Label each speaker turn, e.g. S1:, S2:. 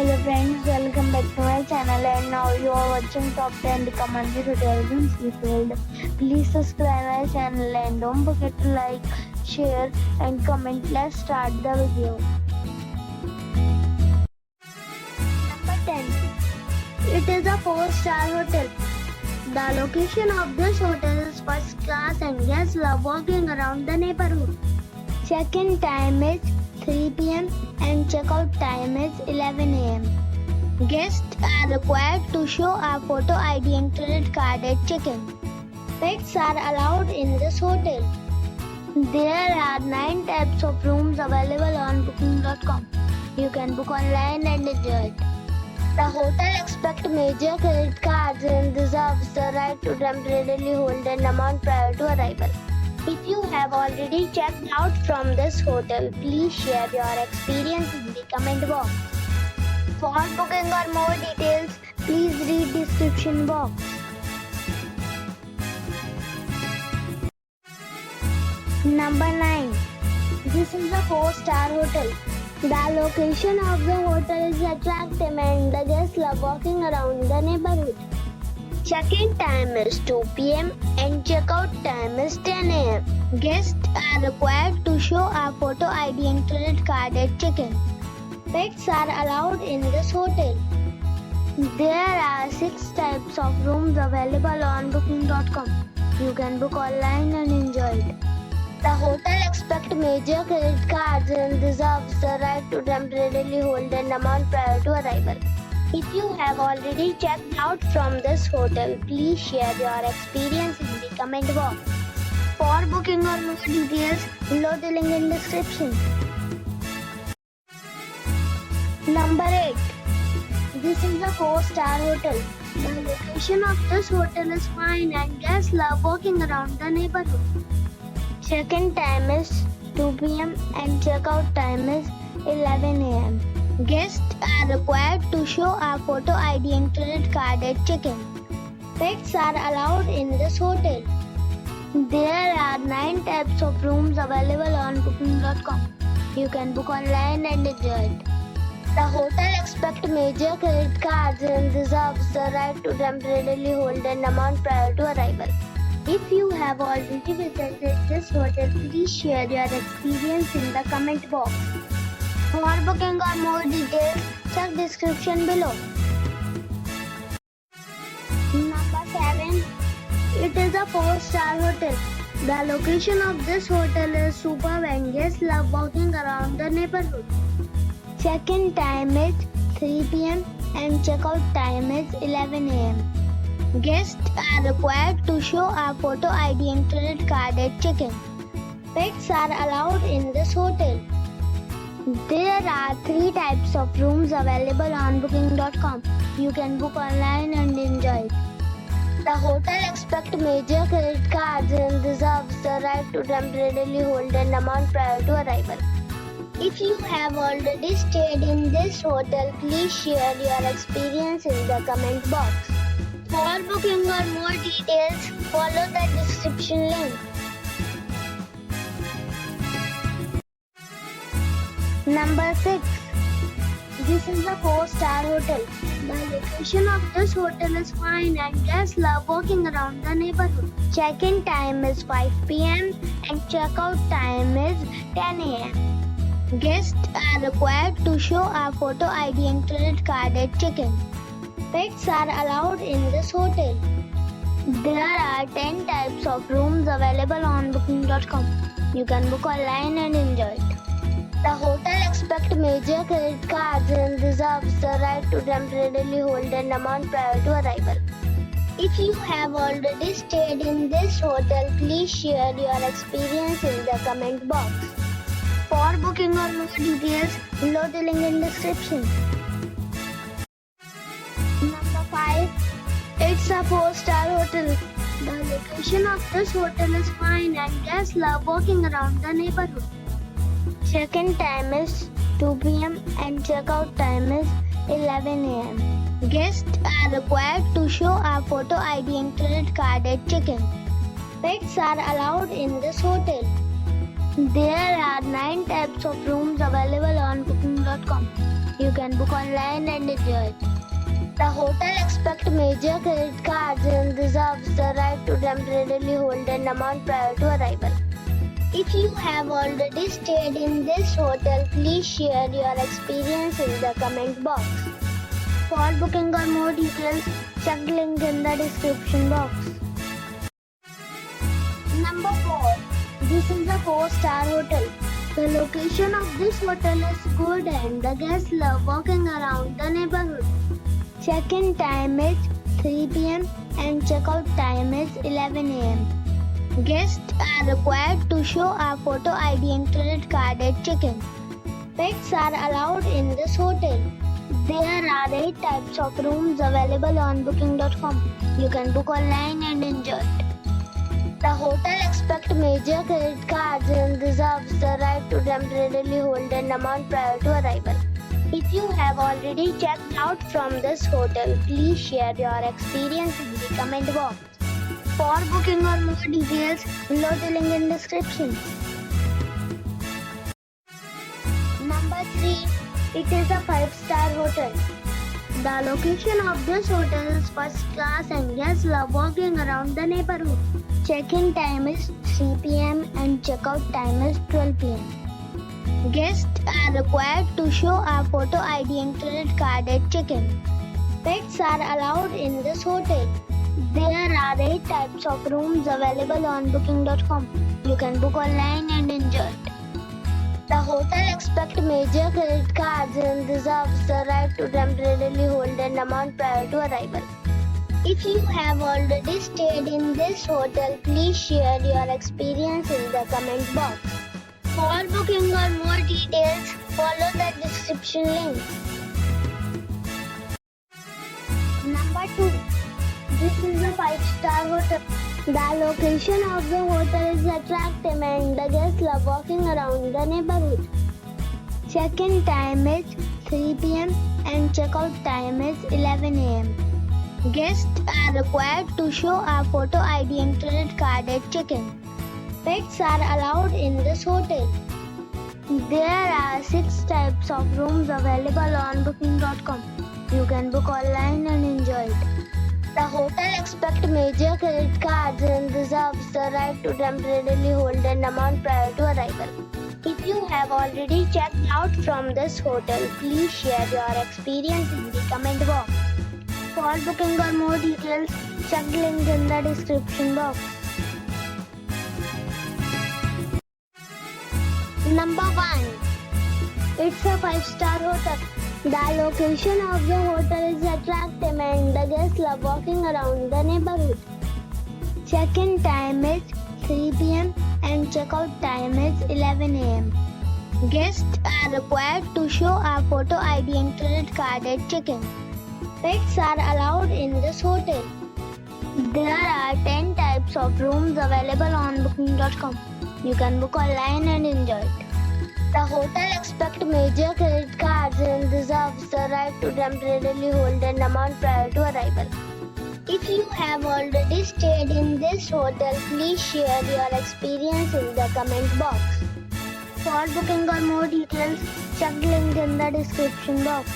S1: Hello friends, welcome back to my channel, and now you are watching top 10 recommended hotels in Seefeld. Please subscribe my channel and don't forget to like, share and comment. Let's start the video. Number 10. It is a 4-star hotel. The location of this hotel is first class and guests love walking around the neighborhood. Check-in time is 3 p.m. and checkout time is 11 a.m. Guests are required to show a photo ID and credit card at check-in. Pets are allowed in this hotel. There are 9 types of rooms available on booking.com. You can book online and enjoy it. The hotel accepts major credit cards and reserves the right to temporarily hold an amount prior to arrival. If you have already checked out from this hotel, please share your experience in the comment box. For booking or more details, please read description box. Number 9. This is a 4-star hotel. The location of the hotel is attractive and the guests love walking around the neighborhood. Check-in time is 2 p.m. and checkout time is 10 a.m. Guests are required to show a photo ID and credit card at check-in. Pets are allowed in this hotel. There are 6 types of rooms available on booking.com. You can book online and enjoy it. The hotel accepts major credit cards and reserves the right to temporarily hold an amount prior to arrival. If you have already checked out from this hotel, please share your experience in the comment box. For booking or more details, below the link in description. Number 8. This is a 4-star hotel. The location of this hotel is fine and guests love walking around the neighborhood. Check-in time is 2 p.m. and checkout time is 11 a.m. Guests are required to show a photo ID and credit card at check-in. Pets are allowed in this hotel. There are 9 types of rooms available on booking.com. You can book online and enjoy it. The hotel accepts major credit cards and reserves the right to temporarily hold an amount prior to arrival. If you have already visited this hotel, please share your experience in the comment box. For booking or more details, check description below. Number 7. It is a 4-star hotel. The location of this hotel is superb and guests love walking around the neighborhood. Check-in time is 3 p.m. and checkout time is 11 a.m. Guests are required to show a photo ID and credit card at check-in. Pets are allowed in this hotel. There are 3 types of rooms available on booking.com. You can book online and enjoy it. The hotel accepts major credit cards and reserves the right to temporarily hold an amount prior to arrival. If you have already stayed in this hotel, please share your experience in the comment box. For booking or more details, follow the description link. Number 6. This is a 4-star hotel. The location of this hotel is fine and guests love walking around the neighborhood. Check-in time is 5 p.m. and checkout time is 10 a.m. Guests are required to show a photo ID and credit card at check-in. Pets are allowed in this hotel. There are 10 types of rooms available on booking.com. You can book online and enjoy it. The hotel accepts major credit cards and reserves the right to temporarily hold an amount prior to arrival. If you have already stayed in this hotel, please share your experience in the comment box. For booking or more details, below the link in description. Number 5. It's a 4-star hotel. The location of this hotel is fine and guests love walking around the neighborhood. Check-in time is 2 p.m. and checkout time is 11 a.m. Guests are required to show a photo ID and credit card at check-in. Pets are allowed in this hotel. There are 9 types of rooms available on booking.com. You can book book online and enjoy it. The hotel expects major credit cards and reserves the right to temporarily hold an amount prior to arrival. If you have already stayed in this hotel, please share your experience in the comment box. For booking or more details, check the link in the description box. Number 4. This is a 4-star hotel. The location of this hotel is good and the guests love walking around the neighborhood. Check-in time is 3 p.m. and check-out time is 11 a.m. Guests are required to show a photo ID and credit card at check-in. Pets are allowed in this hotel. There are 8 types of rooms available on booking.com. You can book online and enjoy it. The hotel expects major credit cards and reserves the right to temporarily hold an amount prior to arrival. If you have already checked out from this hotel, please share your experience in the comment box. For booking or more details, below the link in description. Number 3. It is a 5-star hotel. The location of this hotel is first class and guests love walking around the neighborhood. Check-in time is 3 p.m. and check-out time is 12 p.m. Guests are required to show a photo ID and credit card at check-in. Pets are allowed in this hotel. There are 8 types of rooms available on booking.com. You can book online and enjoy it. The hotel expects major credit cards and reserves the right to temporarily hold an amount prior to arrival. If you have already stayed in this hotel, please share your experience in the comment box. For booking or more details, follow the description link. Number 2. This is a 5-star hotel. The location of the hotel is attractive and the guests love walking around the neighborhood. Check-in time is 3 p.m. and check-out time is 11 a.m. Guests are required to show a photo ID and credit card at check-in. Pets are allowed in this hotel. There are 6 types of rooms available on booking.com. You can book online and enjoy it. The hotel expects major credit cards and reserves the right to temporarily hold an amount prior to arrival. If you have already checked out from this hotel, please share your experience in the comment box. For booking or more details, check the link in the description box. Number 1. It's a 5-star hotel. The location of the hotel is attractive and the guests love walking around the neighborhood. Check-in time is 3 p.m. and check-out time is 11 a.m. Guests are required to show a photo ID and credit card at check-in. Pets are allowed in this hotel. There are 10 types of rooms available on booking.com. You can book online and enjoy it. The hotel expects major credit cards and reserves the right to temporarily hold an amount prior to arrival. If you have already stayed in this hotel, please share your experience in the comment box. For booking or more details, check the link in the description box.